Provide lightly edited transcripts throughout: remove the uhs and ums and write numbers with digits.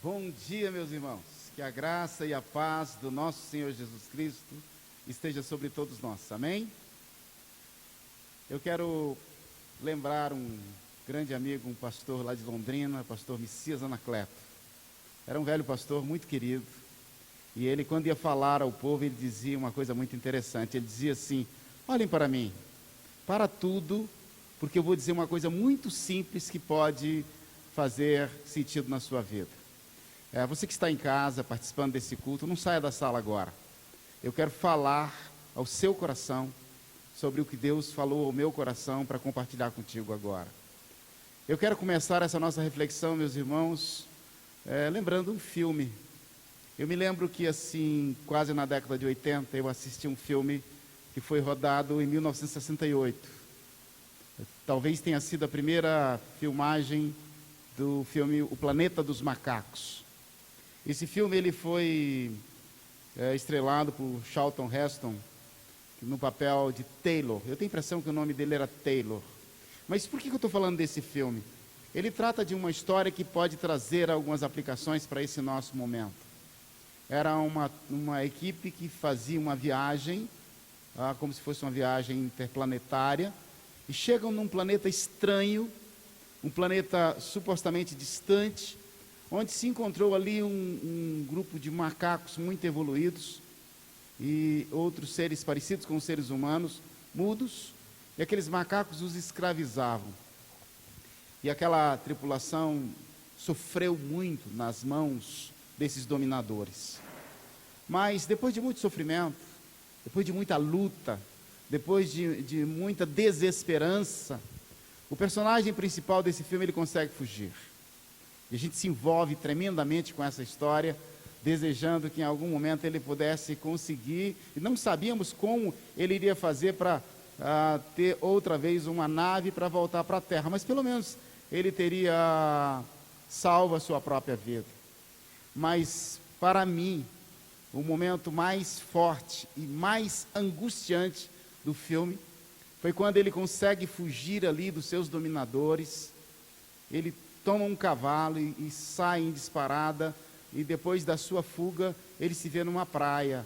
Bom dia, meus irmãos. Que a graça e a paz do nosso Senhor Jesus Cristo esteja sobre todos nós. Amém? Eu quero lembrar um grande amigo, um pastor lá de Londrina, pastor Messias Anacleto. Era um velho pastor muito querido. E ele, quando ia falar ao povo, ele dizia uma coisa muito interessante. Ele dizia assim: olhem para mim, para tudo, porque eu vou dizer uma coisa muito simples que pode fazer sentido na sua vida. Você que está em casa participando desse culto, não saia da sala agora. Eu quero falar ao seu coração sobre o que Deus falou ao meu coração para compartilhar contigo agora. Eu quero começar essa nossa reflexão, meus irmãos, lembrando um filme. Eu me lembro que, assim, quase na década de 80, eu assisti um filme que foi rodado em 1968. Talvez tenha sido a primeira filmagem do filme O Planeta dos Macacos. Esse filme ele foi estrelado por Charlton Heston no papel de Taylor. Eu tenho a impressão que o nome dele era Taylor. Mas por que eu estou falando desse filme? Ele trata de uma história que pode trazer algumas aplicações para esse nosso momento. Era uma equipe que fazia uma viagem, como se fosse uma viagem interplanetária, e chegam num planeta estranho, um planeta supostamente distante, onde se encontrou ali um grupo de macacos muito evoluídos e outros seres parecidos com os seres humanos, mudos, e aqueles macacos os escravizavam. E aquela tripulação sofreu muito nas mãos desses dominadores. Mas depois de muito sofrimento, depois de muita luta, depois de muita desesperança, o personagem principal desse filme ele consegue fugir. E a gente se envolve tremendamente com essa história, desejando que em algum momento ele pudesse conseguir, e não sabíamos como ele iria fazer para ter outra vez uma nave para voltar para a Terra, mas pelo menos ele teria salvo a sua própria vida. Mas para mim, o momento mais forte e mais angustiante do filme foi quando ele consegue fugir ali dos seus dominadores. Ele toma um cavalo e sai em disparada, e depois da sua fuga, ele se vê numa praia.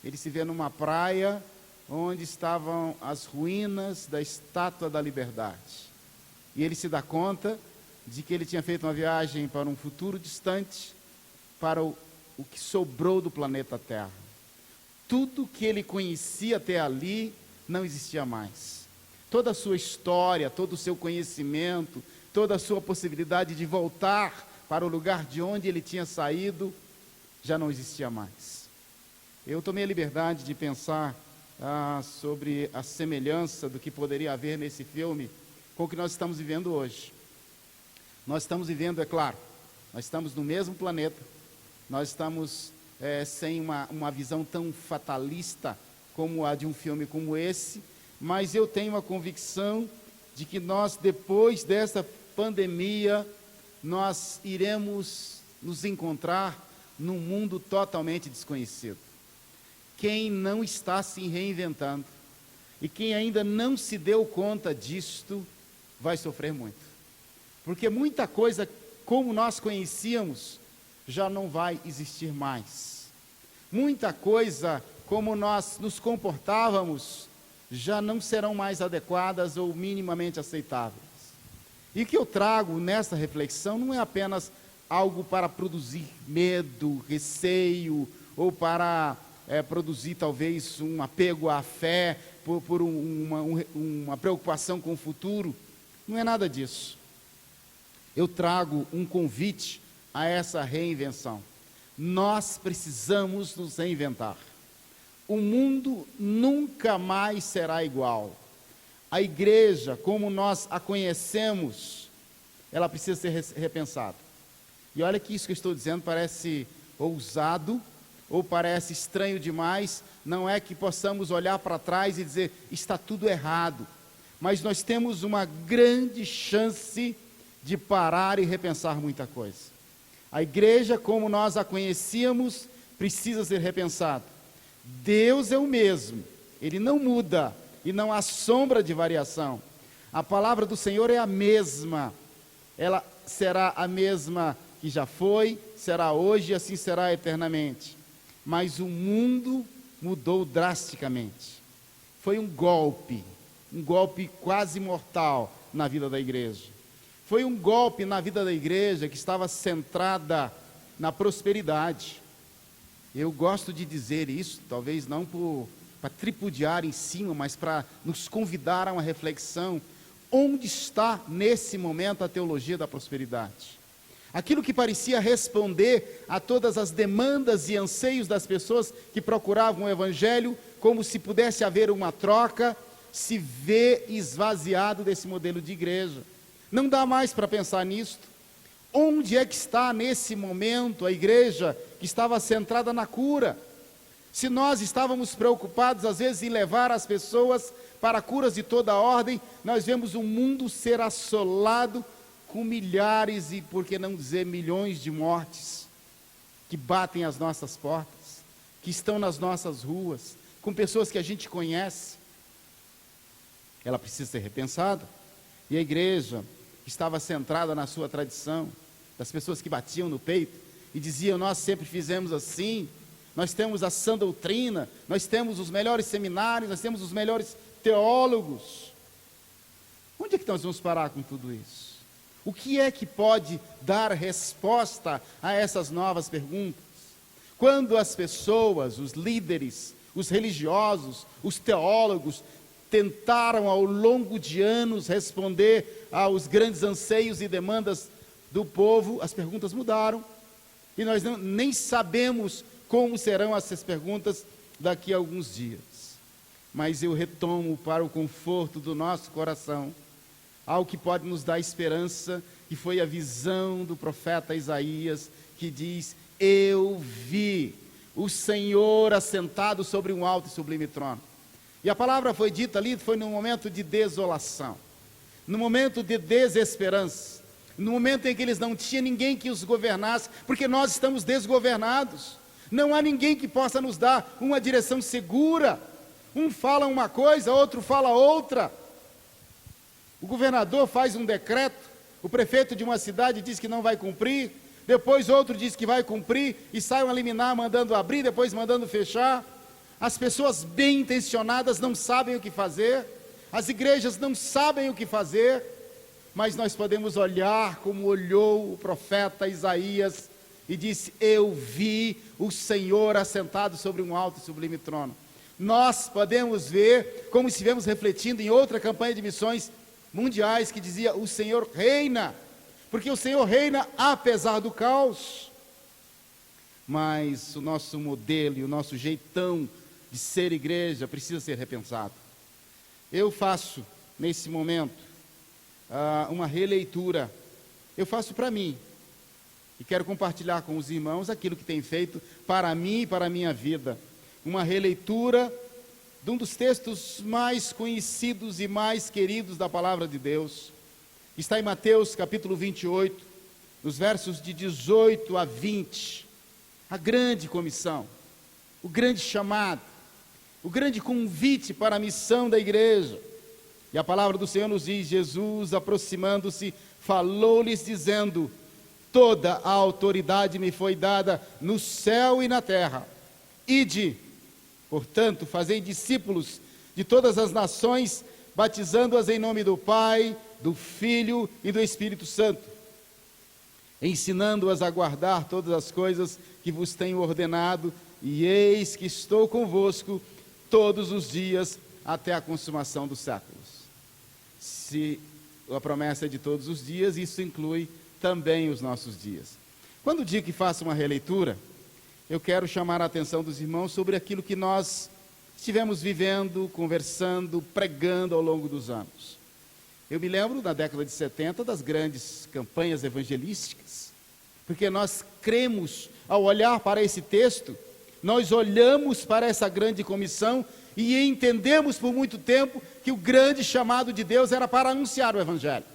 Ele se vê numa praia onde estavam as ruínas da Estátua da Liberdade. E ele se dá conta de que ele tinha feito uma viagem para um futuro distante, para o que sobrou do planeta Terra. Tudo que ele conhecia até ali não existia mais. Toda a sua história, todo o seu conhecimento, toda a sua possibilidade de voltar para o lugar de onde ele tinha saído, já não existia mais. Eu tomei a liberdade de pensar sobre a semelhança do que poderia haver nesse filme com o que nós estamos vivendo hoje. Nós estamos vivendo, é claro, nós estamos no mesmo planeta, nós estamos sem uma visão tão fatalista como a de um filme como esse, mas eu tenho a convicção de que nós, depois dessa pandemia, nós iremos nos encontrar num mundo totalmente desconhecido. Quem não está se reinventando e quem ainda não se deu conta disto, vai sofrer muito. Porque muita coisa como nós conhecíamos já não vai existir mais. Muita coisa como nós nos comportávamos já não serão mais adequadas ou minimamente aceitáveis. E o que eu trago nessa reflexão não é apenas algo para produzir medo, receio, ou para produzir talvez um apego à fé, por uma preocupação com o futuro. Não é nada disso. Eu trago um convite a essa reinvenção. Nós precisamos nos reinventar. O mundo nunca mais será igual. A igreja, como nós a conhecemos, ela precisa ser repensada. E olha que isso que eu estou dizendo parece ousado, ou parece estranho demais. Não é que possamos olhar para trás e dizer, está tudo errado. Mas nós temos uma grande chance de parar e repensar muita coisa. A igreja, como nós a conhecíamos, precisa ser repensada. Deus é o mesmo, Ele não muda. E não há sombra de variação. A palavra do Senhor é a mesma. Ela será a mesma que já foi, será hoje e assim será eternamente. Mas o mundo mudou drasticamente. Foi um golpe quase mortal na vida da igreja. Foi um golpe na vida da igreja que estava centrada na prosperidade. Eu gosto de dizer isso, talvez não para tripudiar em cima, mas para nos convidar a uma reflexão. Onde está nesse momento a teologia da prosperidade? Aquilo que parecia responder a todas as demandas e anseios das pessoas que procuravam o evangelho, como se pudesse haver uma troca, se vê esvaziado desse modelo de igreja. Não dá mais para pensar nisto. Onde é que está nesse momento a igreja que estava centrada na cura? Se nós estávamos preocupados às vezes em levar as pessoas para curas de toda a ordem, nós vemos o mundo ser assolado com milhares e, por que não dizer, milhões de mortes que batem às nossas portas, que estão nas nossas ruas, com pessoas que a gente conhece. Ela precisa ser repensada. E a igreja estava centrada na sua tradição, das pessoas que batiam no peito e diziam: nós sempre fizemos assim, nós temos a sã doutrina, nós temos os melhores seminários, nós temos os melhores teólogos. Onde é que nós vamos parar com tudo isso? O que é que pode dar resposta a essas novas perguntas? Quando as pessoas, os líderes, os religiosos, os teólogos, tentaram ao longo de anos responder aos grandes anseios e demandas do povo, as perguntas mudaram. E nós nem sabemos como serão essas perguntas daqui a alguns dias. Mas eu retomo para o conforto do nosso coração algo que pode nos dar esperança, que foi a visão do profeta Isaías, que diz: eu vi o Senhor assentado sobre um alto e sublime trono. E a palavra foi dita ali, foi num momento de desolação, no momento de desesperança, no momento em que eles não tinham ninguém que os governasse, porque nós estamos desgovernados, não há ninguém que possa nos dar uma direção segura. Um fala uma coisa, outro fala outra. O governador faz um decreto, o prefeito de uma cidade diz que não vai cumprir, depois outro diz que vai cumprir, e sai uma liminar mandando abrir, depois mandando fechar. As pessoas bem intencionadas não sabem o que fazer, as igrejas não sabem o que fazer, mas nós podemos olhar como olhou o profeta Isaías e disse: eu vi o Senhor assentado sobre um alto e sublime trono. Nós podemos ver, como estivemos refletindo em outra campanha de missões mundiais, que dizia: o Senhor reina, porque o Senhor reina apesar do caos. Mas o nosso modelo e o nosso jeitão de ser igreja precisa ser repensado. Eu faço, nesse momento, uma releitura. Eu faço para mim, e quero compartilhar com os irmãos aquilo que tem feito para mim e para a minha vida. Uma releitura de um dos textos mais conhecidos e mais queridos da palavra de Deus. Está em Mateus capítulo 28, nos versos de 18 a 20. A grande comissão, o grande chamado, o grande convite para a missão da igreja. E a palavra do Senhor nos diz: Jesus, aproximando-se, falou-lhes dizendo: toda a autoridade me foi dada no céu e na terra. Ide, portanto, fazei discípulos de todas as nações, batizando-as em nome do Pai, do Filho e do Espírito Santo, ensinando-as a guardar todas as coisas que vos tenho ordenado, e eis que estou convosco todos os dias até a consumação dos séculos. Se a promessa é de todos os dias, isso inclui também os nossos dias. Quando digo que faço uma releitura, eu quero chamar a atenção dos irmãos sobre aquilo que nós estivemos vivendo, conversando, pregando ao longo dos anos. Eu me lembro, na década de 70, das grandes campanhas evangelísticas, porque nós cremos, ao olhar para esse texto, nós olhamos para essa grande comissão e entendemos por muito tempo que o grande chamado de Deus era para anunciar o evangelho.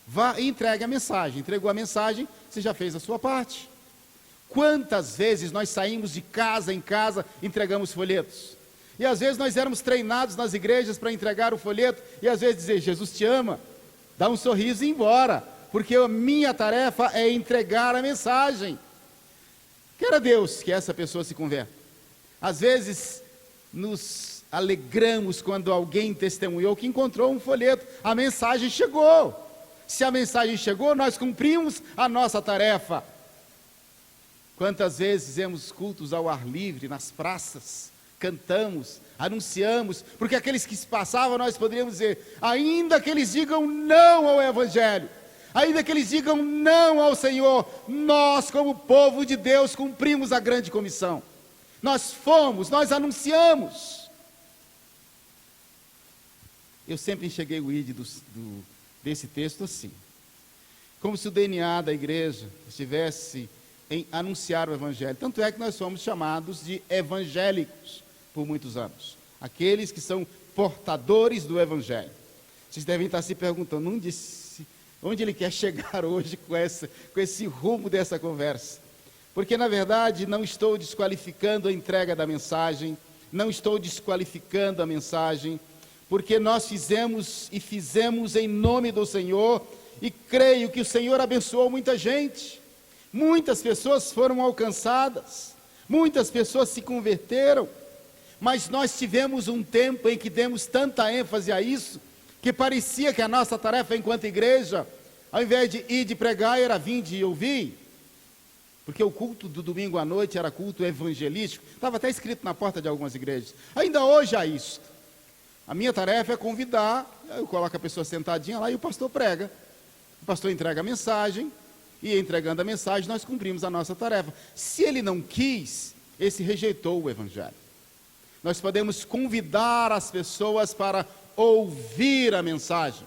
Vá e entregue a mensagem. Entregou a mensagem, você já fez a sua parte. Quantas vezes nós saímos de casa em casa, entregamos folhetos? E às vezes nós éramos treinados nas igrejas para entregar o folheto, e às vezes dizer: Jesus te ama, dá um sorriso e ir embora, porque a minha tarefa é entregar a mensagem. Queira Deus que essa pessoa se converta. Às vezes, nos alegramos quando alguém testemunhou que encontrou um folheto. A mensagem chegou. Se a mensagem chegou, nós cumprimos a nossa tarefa. Quantas vezes fizemos cultos ao ar livre, nas praças, cantamos, anunciamos, porque aqueles que se passavam, nós poderíamos dizer, ainda que eles digam não ao Evangelho, ainda que eles digam não ao Senhor, nós, como povo de Deus, cumprimos a grande comissão. Nós fomos, nós anunciamos. Eu sempre enxerguei o id desse texto assim, como se o DNA da igreja estivesse em anunciar o Evangelho. Tanto é que nós somos chamados de evangélicos por muitos anos, aqueles que são portadores do Evangelho. Vocês devem estar se perguntando, onde ele quer chegar hoje com esse rumo dessa conversa? Porque na verdade não estou desqualificando a entrega da mensagem, não estou desqualificando a mensagem, porque nós fizemos em nome do Senhor, e creio que o Senhor abençoou muita gente, muitas pessoas foram alcançadas, muitas pessoas se converteram, mas nós tivemos um tempo em que demos tanta ênfase a isso, que parecia que a nossa tarefa enquanto igreja, ao invés de ir de pregar, era vir de ouvir, porque o culto do domingo à noite era culto evangelístico, estava até escrito na porta de algumas igrejas, ainda hoje há isso. A minha tarefa é convidar, eu coloco a pessoa sentadinha lá e o pastor prega, o pastor entrega a mensagem, e entregando a mensagem nós cumprimos a nossa tarefa. Se ele não quis, esse rejeitou o Evangelho. Nós podemos convidar as pessoas para ouvir a mensagem.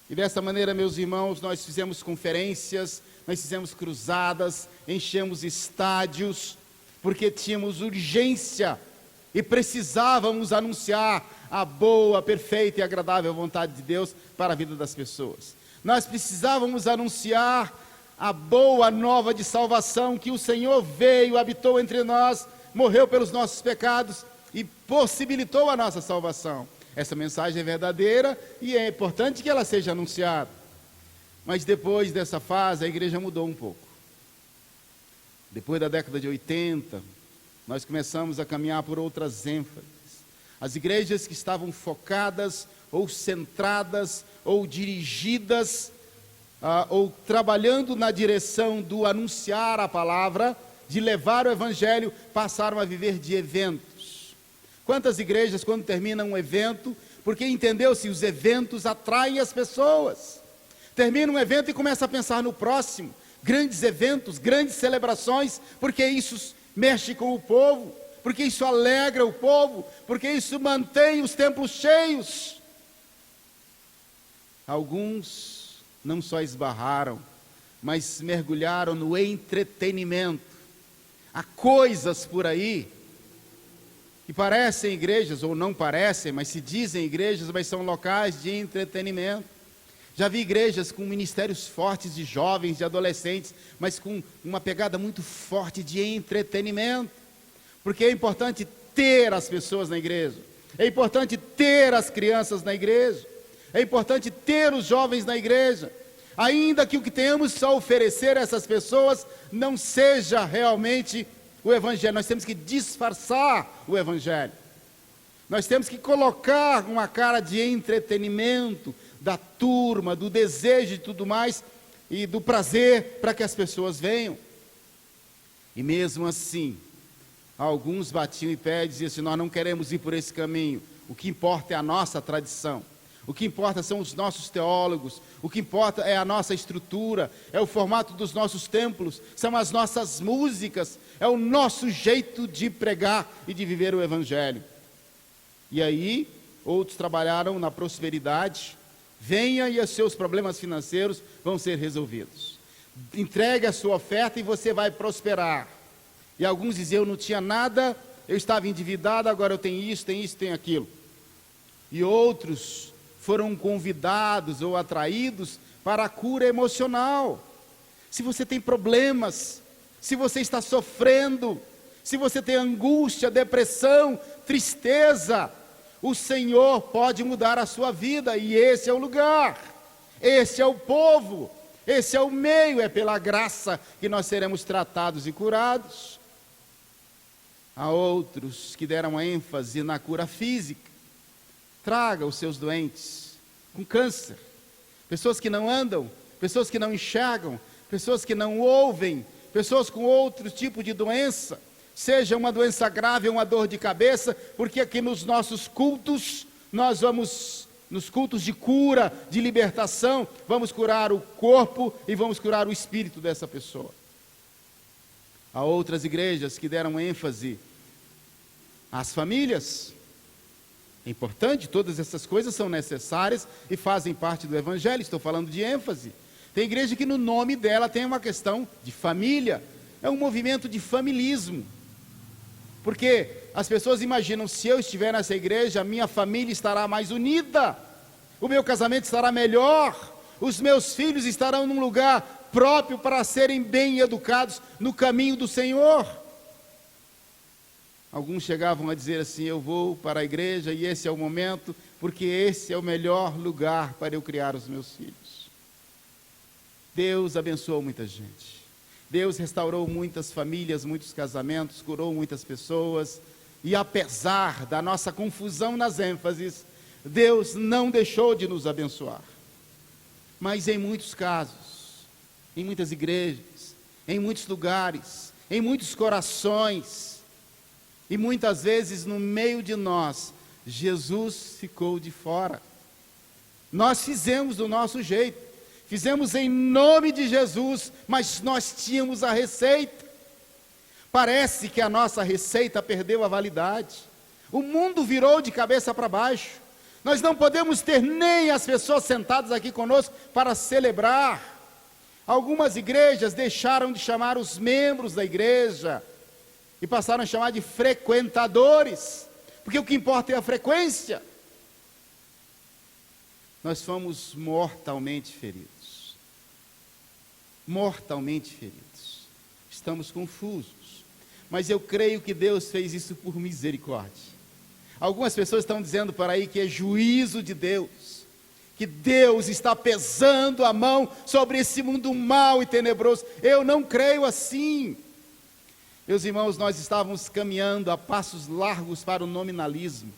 E dessa maneira, meus irmãos, nós fizemos conferências, nós fizemos cruzadas, enchemos estádios, porque tínhamos urgência e precisávamos anunciar a boa, perfeita e agradável vontade de Deus para a vida das pessoas. Nós precisávamos anunciar a boa nova de salvação, que o Senhor veio, habitou entre nós, morreu pelos nossos pecados e possibilitou a nossa salvação. Essa mensagem é verdadeira e é importante que ela seja anunciada. Mas depois dessa fase, a igreja mudou um pouco. Depois da década de 80, nós começamos a caminhar por outras ênfases. As igrejas que estavam focadas, ou centradas, ou dirigidas, ou trabalhando na direção do anunciar a palavra, de levar o Evangelho, passaram a viver de eventos. Quantas igrejas, quando terminam um evento, porque entendeu-se, os eventos atraem as pessoas. Termina um evento e começa a pensar no próximo. Grandes eventos, grandes celebrações, porque isso mexe com o povo, porque isso alegra o povo, porque isso mantém os templos cheios. Alguns não só esbarraram, mas mergulharam no entretenimento. Há coisas por aí que parecem igrejas, ou não parecem, mas se dizem igrejas, mas são locais de entretenimento. Já vi igrejas com ministérios fortes de jovens, de adolescentes, mas com uma pegada muito forte de entretenimento, porque é importante ter as pessoas na igreja, é importante ter as crianças na igreja, é importante ter os jovens na igreja, ainda que o que tenhamos a oferecer a essas pessoas não seja realmente o Evangelho. Nós temos que disfarçar o Evangelho, nós temos que colocar uma cara de entretenimento, da turma, do desejo e tudo mais, e do prazer para que as pessoas venham. E mesmo assim, alguns batiam em pé e diziam assim: nós não queremos ir por esse caminho, o que importa é a nossa tradição, o que importa são os nossos teólogos, o que importa é a nossa estrutura, é o formato dos nossos templos, são as nossas músicas, é o nosso jeito de pregar e de viver o Evangelho. E aí, outros trabalharam na prosperidade. Venha e os seus problemas financeiros vão ser resolvidos. Entregue a sua oferta e você vai prosperar. E alguns diziam: eu não tinha nada, eu estava endividado, agora eu tenho isso, tenho aquilo. E outros foram convidados ou atraídos para a cura emocional. Se você tem problemas, se você está sofrendo, se você tem angústia, depressão, tristeza, o Senhor pode mudar a sua vida, e esse é o lugar. Esse é o povo, esse é o meio, é pela graça que nós seremos tratados e curados. Há outros que deram ênfase na cura física. Traga os seus doentes com câncer, pessoas que não andam, pessoas que não enxergam, pessoas que não ouvem, pessoas com outro tipo de doença, seja uma doença grave ou uma dor de cabeça, porque aqui nos nossos cultos, nós vamos, nos cultos de cura, de libertação, vamos curar o corpo e vamos curar o espírito dessa pessoa. Há outras igrejas que deram ênfase às famílias. É importante, todas essas coisas são necessárias e fazem parte do Evangelho, estou falando de ênfase. Tem igreja que no nome dela tem uma questão de família, é um movimento de familismo. Porque as pessoas imaginam, se eu estiver nessa igreja, a minha família estará mais unida, o meu casamento estará melhor, os meus filhos estarão num lugar próprio para serem bem educados no caminho do Senhor. Alguns chegavam a dizer assim: eu vou para a igreja e esse é o momento, porque esse é o melhor lugar para eu criar os meus filhos. Deus abençoou muita gente. Deus restaurou muitas famílias, muitos casamentos, curou muitas pessoas. E apesar da nossa confusão nas ênfases, Deus não deixou de nos abençoar. Mas em muitos casos, em muitas igrejas, em muitos lugares, em muitos corações, e muitas vezes no meio de nós, Jesus ficou de fora. Nós fizemos do nosso jeito, fizemos em nome de Jesus, mas nós tínhamos a receita. Parece que a nossa receita perdeu a validade. O mundo virou de cabeça para baixo. Nós não podemos ter nem as pessoas sentadas aqui conosco para celebrar. Algumas igrejas deixaram de chamar os membros da igreja e passaram a chamar de frequentadores, porque o que importa é a frequência. Nós fomos mortalmente feridos. Mortalmente feridos. Estamos confusos. Mas eu creio que Deus fez isso por misericórdia. Algumas pessoas estão dizendo por aí que é juízo de Deus, que Deus está pesando a mão sobre esse mundo mau e tenebroso. Eu não creio assim. Meus irmãos, nós estávamos caminhando a passos largos para o nominalismo.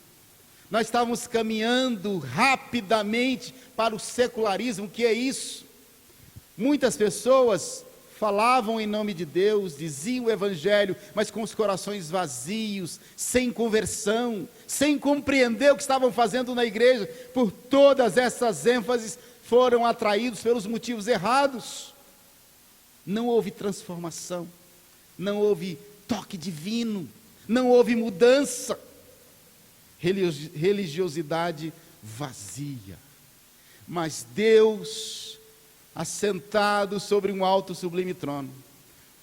Nós estávamos caminhando rapidamente para o secularismo. O que é isso? Muitas pessoas falavam em nome de Deus, diziam o Evangelho, mas com os corações vazios, sem conversão, sem compreender o que estavam fazendo na igreja. Por todas essas ênfases, foram atraídos pelos motivos errados. Não houve transformação, não houve toque divino, não houve mudança. Religiosidade vazia. Mas Deus, assentado sobre um alto sublime trono,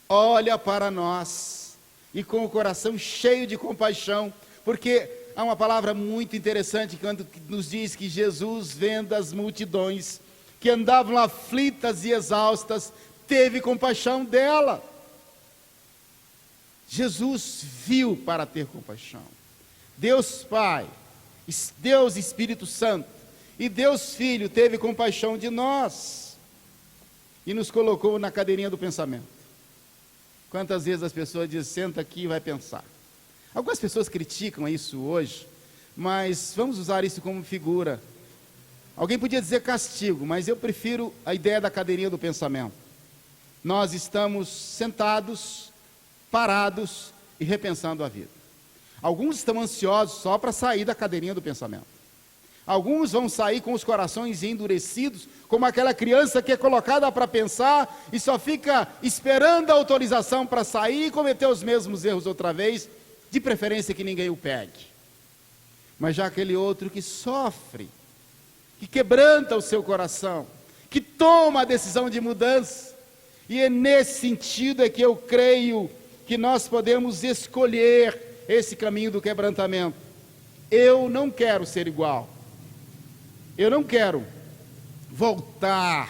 olha para nós e com o coração cheio de compaixão, porque há uma palavra muito interessante quando nos diz que Jesus, vendo as multidões que andavam aflitas e exaustas, teve compaixão dela. Jesus viu para ter compaixão. Deus Pai, Deus Espírito Santo e Deus Filho teve compaixão de nós e nos colocou na cadeirinha do pensamento. Quantas vezes as pessoas dizem: senta aqui e vai pensar. Algumas pessoas criticam isso hoje, mas vamos usar isso como figura. Alguém podia dizer castigo, mas eu prefiro a ideia da cadeirinha do pensamento. Nós estamos sentados, parados e repensando a vida. Alguns estão ansiosos só para sair da cadeirinha do pensamento. Alguns vão sair com os corações endurecidos, como aquela criança que é colocada para pensar e só fica esperando a autorização para sair e cometer os mesmos erros outra vez, de preferência que ninguém o pegue. Mas já aquele outro que sofre, que quebranta o seu coração, que toma a decisão de mudança, e é nesse sentido é que eu creio que nós podemos escolher esse caminho do quebrantamento. Eu não quero ser igual. Eu não quero voltar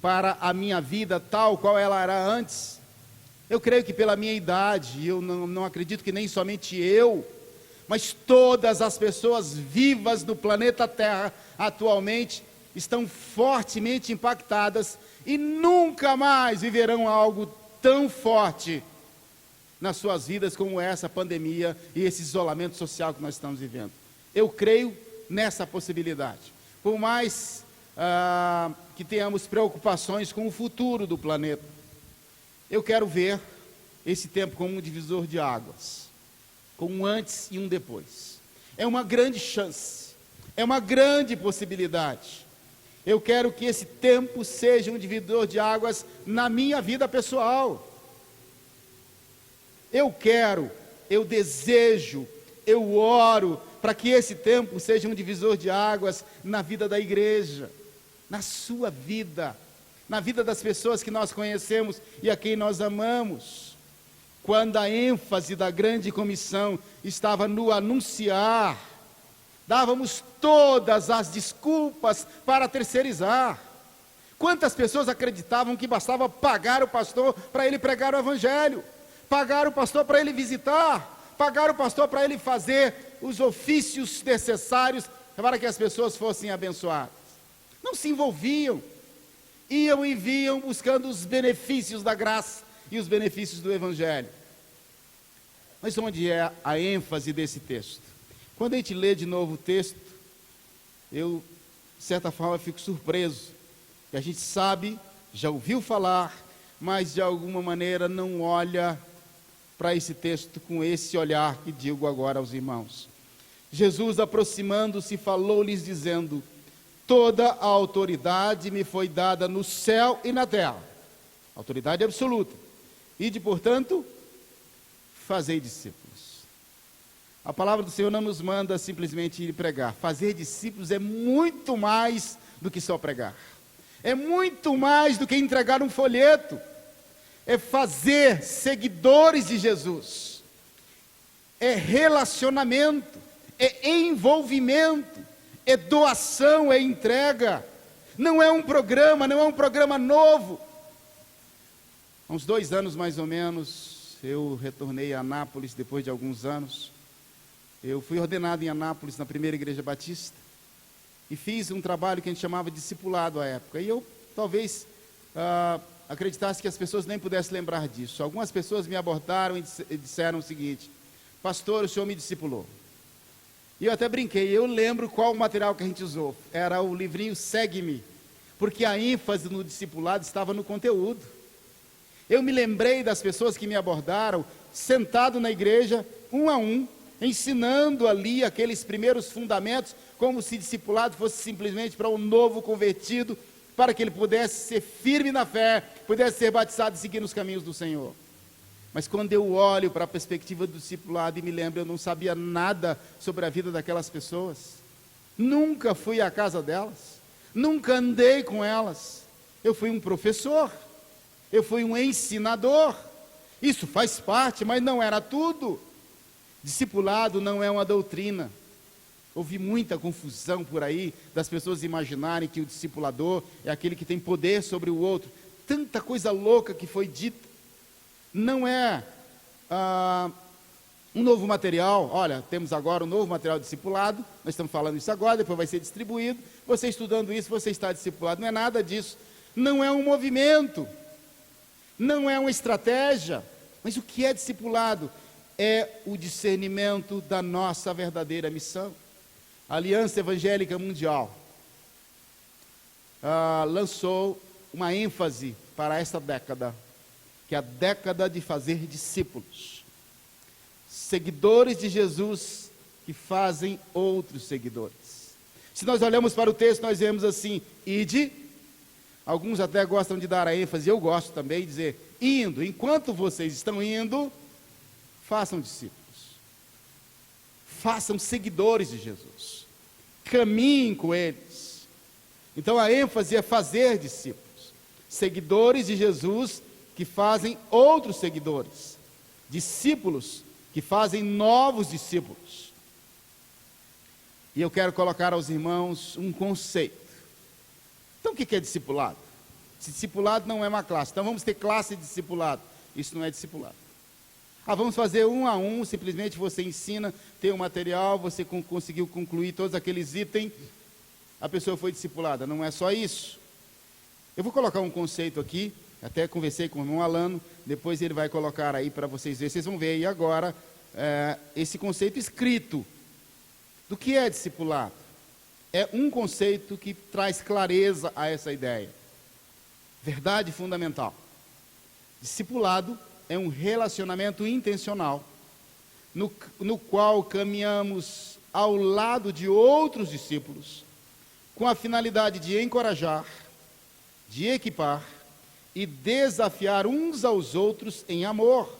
para a minha vida tal qual ela era antes. Eu creio que pela minha idade, eu não acredito que nem somente eu, mas todas as pessoas vivas no planeta Terra atualmente estão fortemente impactadas e nunca mais viverão algo tão forte nas suas vidas como essa pandemia e esse isolamento social que nós estamos vivendo. Eu creio nessa possibilidade. Por mais que tenhamos preocupações com o futuro do planeta, eu quero ver esse tempo como um divisor de águas, com um antes e um depois. É uma grande chance, é uma grande possibilidade. Eu quero que esse tempo seja um divisor de águas na minha vida pessoal. Eu quero, eu desejo, eu oro para que esse tempo seja um divisor de águas na vida da igreja, na sua vida, na vida das pessoas que nós conhecemos e a quem nós amamos. Quando a ênfase da grande comissão estava no anunciar, dávamos todas as desculpas para terceirizar. Quantas pessoas acreditavam que bastava pagar o pastor para ele pregar o evangelho, pagar o pastor para ele visitar, pagar o pastor para ele fazer os ofícios necessários para que as pessoas fossem abençoadas. Não se envolviam, iam e vinham buscando os benefícios da graça e os benefícios do evangelho. Mas onde é a ênfase desse texto? Quando a gente lê de novo o texto, eu, de certa forma, fico surpreso, que a gente sabe, já ouviu falar, mas de alguma maneira não olha para esse texto com esse olhar que digo agora aos irmãos. Jesus, aproximando-se, falou-lhes dizendo: toda a autoridade me foi dada no céu e na terra, autoridade absoluta, ide, portanto, fazei discípulos. A palavra do Senhor não nos manda simplesmente ir pregar. Fazer discípulos é muito mais do que só pregar, é muito mais do que entregar um folheto, é fazer seguidores de Jesus, é relacionamento, é envolvimento, é doação, é entrega. Não é um programa novo. Há uns 2 anos mais ou menos, eu retornei a Anápolis depois de alguns anos. Eu fui ordenado em Anápolis, na primeira igreja batista, e fiz um trabalho que a gente chamava de discipulado à época. E eu talvez acreditasse que as pessoas nem pudessem lembrar disso. Algumas pessoas me abordaram e disseram o seguinte: pastor, o senhor me discipulou. E eu até brinquei, eu lembro qual o material que a gente usou. Era o livrinho Segue-me, porque a ênfase no discipulado estava no conteúdo. Eu me lembrei das pessoas que me abordaram, sentado na igreja, um a um, ensinando ali aqueles primeiros fundamentos, como se discipulado fosse simplesmente para um novo convertido, para que ele pudesse ser firme na fé, pudesse ser batizado e seguir nos caminhos do Senhor. Mas quando eu olho para a perspectiva do discipulado e me lembro, eu não sabia nada sobre a vida daquelas pessoas, nunca fui à casa delas, nunca andei com elas. Eu fui um professor, eu fui um ensinador, isso faz parte, mas não era tudo. Discipulado não é uma doutrina. Houve muita confusão por aí, das pessoas imaginarem que o discipulador é aquele que tem poder sobre o outro. Tanta coisa louca que foi dita. Não é um novo material. Olha, temos agora um novo material discipulado, nós estamos falando isso agora, depois vai ser distribuído. Você estudando isso, você está discipulado. Não é nada disso. Não é um movimento, não é uma estratégia. Mas o que é discipulado? É o discernimento da nossa verdadeira missão. A Aliança Evangélica Mundial lançou uma ênfase para esta década, que é a década de fazer discípulos, seguidores de Jesus que fazem outros seguidores. Se nós olhamos para o texto, nós vemos assim: ide. Alguns até gostam de dar a ênfase, eu gosto também de dizer indo. Enquanto vocês estão indo, façam discípulos, façam seguidores de Jesus, caminhem com eles. Então a ênfase é fazer discípulos, seguidores de Jesus que fazem outros seguidores, discípulos que fazem novos discípulos. E eu quero colocar aos irmãos um conceito. Então o que é discipulado? Discipulado não é uma classe, então vamos ter classe de discipulado. Isso não é discipulado. Vamos fazer um a um, simplesmente você ensina, tem o material, você conseguiu concluir todos aqueles itens, a pessoa foi discipulada. Não é só isso. Eu vou colocar um conceito aqui, até conversei com o irmão Alano, depois ele vai colocar aí para vocês verem. Vocês vão ver aí agora esse conceito escrito. Do que é discipulado? É um conceito que traz clareza a essa ideia. Verdade fundamental. Discipulado é um relacionamento intencional, no qual caminhamos ao lado de outros discípulos, com a finalidade de encorajar, de equipar e desafiar uns aos outros em amor,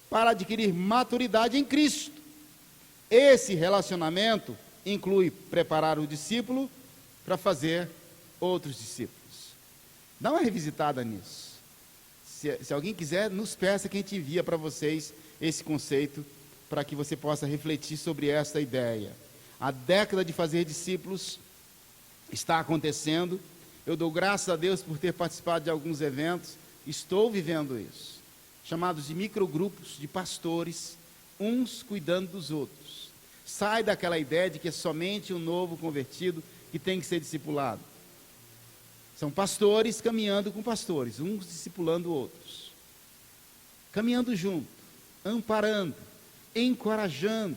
para adquirir maturidade em Cristo. Esse relacionamento inclui preparar o discípulo para fazer outros discípulos. Dá uma revisitada nisso. Se alguém quiser, nos peça que a gente envia para vocês esse conceito, para que você possa refletir sobre essa ideia. A década de fazer discípulos está acontecendo. Eu dou graças a Deus por ter participado de alguns eventos. Estou vivendo isso. Chamados de microgrupos de pastores, uns cuidando dos outros. Sai daquela ideia de que é somente um novo convertido que tem que ser discipulado. São pastores caminhando com pastores, uns discipulando outros. Caminhando junto, amparando, encorajando,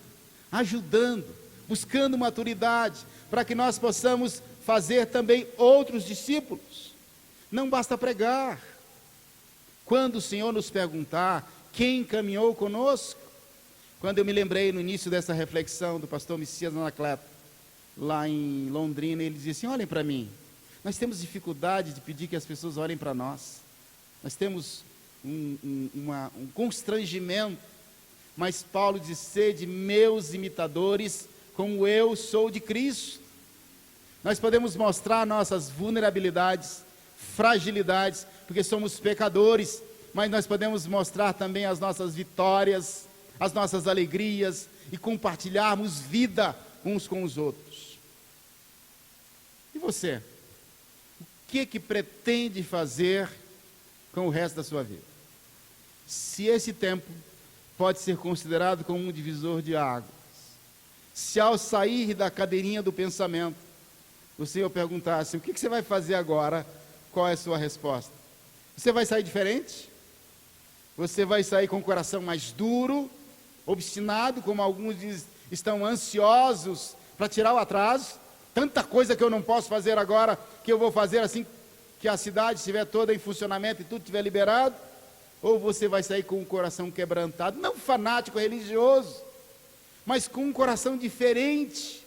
ajudando, buscando maturidade, para que nós possamos fazer também outros discípulos. Não basta pregar. Quando o Senhor nos perguntar quem caminhou conosco, quando eu me lembrei no início dessa reflexão do pastor Messias Anacleto, lá em Londrina, ele dizia assim: olhem para mim, nós temos dificuldade de pedir que as pessoas olhem para nós, nós temos um constrangimento, mas Paulo diz: sede meus imitadores, como eu sou de Cristo. Nós podemos mostrar nossas vulnerabilidades, fragilidades, porque somos pecadores, mas nós podemos mostrar também as nossas vitórias, as nossas alegrias, e compartilharmos vida uns com os outros. E você? O que pretende fazer com o resto da sua vida? Se esse tempo pode ser considerado como um divisor de águas, se ao sair da cadeirinha do pensamento, o Senhor perguntasse: o que você vai fazer agora? Qual é a sua resposta? Você vai sair diferente? Você vai sair com o coração mais duro, obstinado, como alguns estão ansiosos para tirar o atraso? Tanta coisa que eu não posso fazer agora, que eu vou fazer assim que a cidade estiver toda em funcionamento e tudo estiver liberado? Ou você vai sair com o coração quebrantado, não fanático religioso, mas com um coração diferente,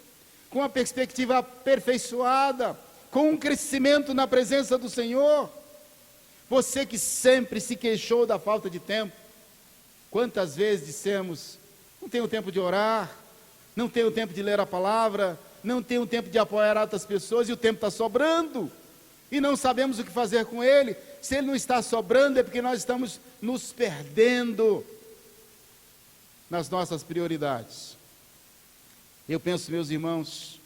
com a perspectiva aperfeiçoada, com um crescimento na presença do Senhor? Você que sempre se queixou da falta de tempo, quantas vezes dissemos: não tenho tempo de orar, não tenho tempo de ler a palavra, não tenho tempo de apoiar outras pessoas, e o tempo está sobrando, e não sabemos o que fazer com ele. Se ele não está sobrando, é porque nós estamos nos perdendo nas nossas prioridades. Eu penso, meus irmãos,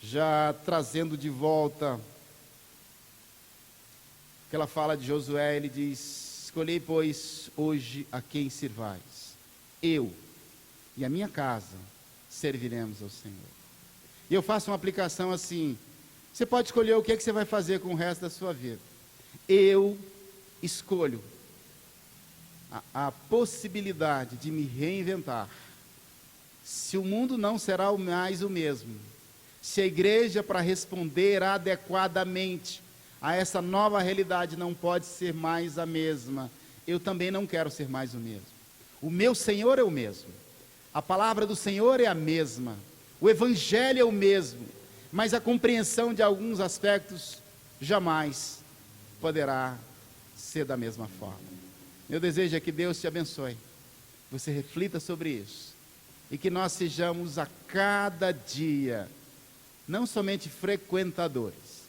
já trazendo de volta aquela fala de Josué, ele diz: escolhei, pois, hoje a quem sirvais. Eu e a minha casa serviremos ao Senhor. E eu faço uma aplicação assim: você pode escolher o que é que você vai fazer com o resto da sua vida. Eu escolho a possibilidade de me reinventar. Se o mundo não será mais o mesmo, se a igreja, para responder adequadamente a essa nova realidade, não pode ser mais a mesma, eu também não quero ser mais o mesmo. O meu Senhor é o mesmo, a palavra do Senhor é a mesma, o Evangelho é o mesmo, mas a compreensão de alguns aspectos jamais poderá ser da mesma forma. Meu desejo é que Deus te abençoe, você reflita sobre isso, e que nós sejamos a cada dia, não somente frequentadores,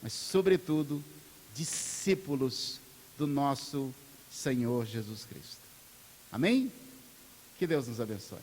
mas sobretudo discípulos do nosso Senhor Jesus Cristo. Amém? Que Deus nos abençoe.